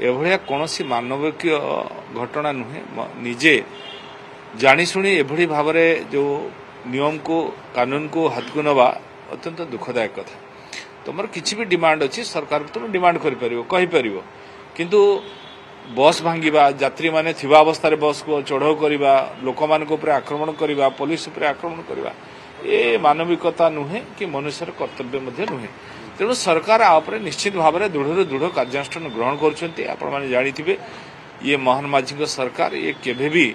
एभलिया कौनसी मानवीय घटना नुहे निजे जाशुणी एभली भाव जो नियम को कानून को हाथ को नवा अत्यंत दुखदायक कथा तुम किसी भी डिमांड अच्छी सरकार तुम डिमांड कर किंतु बस भांगा यात्री माने थिबा अवस्था बस को चढ़ाऊ करवा लोक मान आक्रमण करवा पुलिस आक्रमण करवा ये मानविकता नुहे कि मनुष्यर कर्तव्य नुहे तेणु सरकार आपरे निश्चित भाव में दृढ़ दृढ़ कार्यानुष्ठान ग्रहण कर ये मोहन माझी सरकार ये केभे भी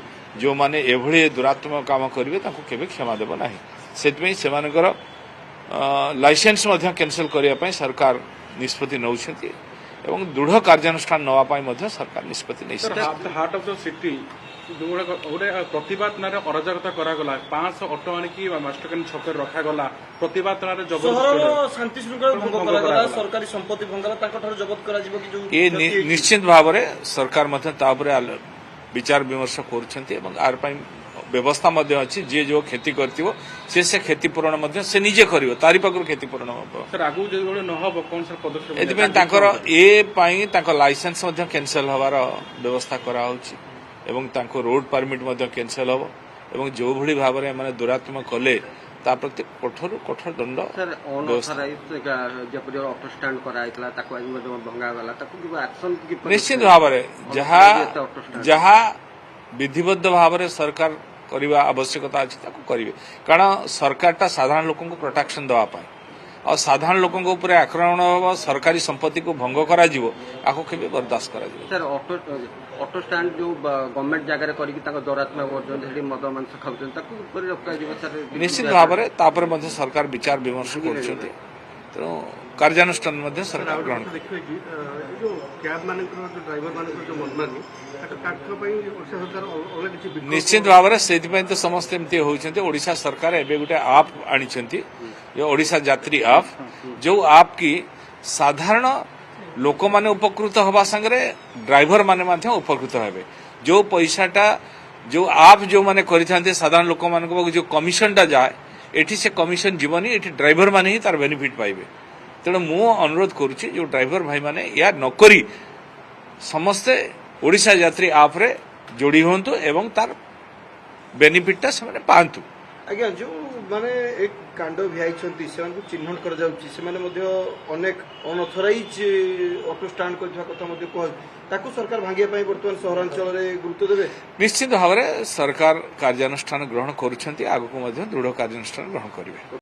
जो माने एभली दुरात्मक काम करेंगे केवे क्षमा देव ना से लाइसेंस कैंसल करने सरकार निष्पत्ति नौछंती एवं दृढ़ कार्यानुष्ठान नवाई सरकार निष्पत्ति नहीं हार्ट ऑफ द सिटी गोटे प्रतिवाद ना अराजकता करागला 500 ऑटो आनिकी मास्टरकानी छक रखागला प्रतिवाद ना जबरदस्त शांति श्रृंखला भंग करागला सरकारी संपत्ति भंगला ताकठार जब्त करा जिवो कि जो ये निश्चित भाव में सरकार विचार विमर्श कर व्यवस्था अच्छी जी जो खेती कर से क्षतिपूरण से निजे कर तारी पाखर क्षतिपूरण हम लाइसेंस कैंसल हबार व्यवस्था कर रोड परमिट कैंसल हम एवं जो भली भाव में दुरात्मक कले प्रति कठोर कठोर दंड निश्चित भाव जहाँ विधिबद्ध भाव में सरकार करवा आवश्यकता अच्छी करेंगे कारण सरकार साधारण लोक प्रोटेक्शन देवाई और साधारण लोकों ऊपर आक्रमण हम सरकारी संपत्ति को भंग करा बर्दाश्त कर ऑटो स्टैंड जो गवर्नमेंट जगह कर मद मांस खाऊ निश्चित भाव में सरकार विचार विमर्श कर तेणु कार्यानुष्ठान सरकार ग्रहण निश्चित भाव में से तो समस्त एमती होती ओडिशा सरकार एवं गोटे आप आनी ओडिशा यात्री आप जो आप की साधारण लोक माने उपकृत हवा संगे ड्राइवर माने उपकृत हे जो पैसाटा जो आप जो माने करते साधारण लोक मान जो कमिशनटा जाए एठी से कमिशन जीवनी एठी ड्राइवर माने ही तार बेनिफिट पाइबे तेणु मु अनुरोध करुच्ची जो ड्राइवर भाई माने या नकरी समस्ते ओडिशा यात्री आप रे जोड़ी होंतु एवं तार बेनिफिटटा से पांतु आज्ञा जो माने एक कांड भियाइछंती सेमान को चिन्हट कर जाउची सेमाने मध्ये अनेक अनऑथराइज ऑटो स्टैंड करथवा कथा मध्ये कह ताकू सरकार भांगिया पई वर्तमान सहरांचल रे गुरुत्व देबे निश्चित भाव में सरकार कार्यानुष्ठान ग्रहण करुछंती आगु को मध्ये दृढ़ कार्यानुष्ठान ग्रहण करिवे।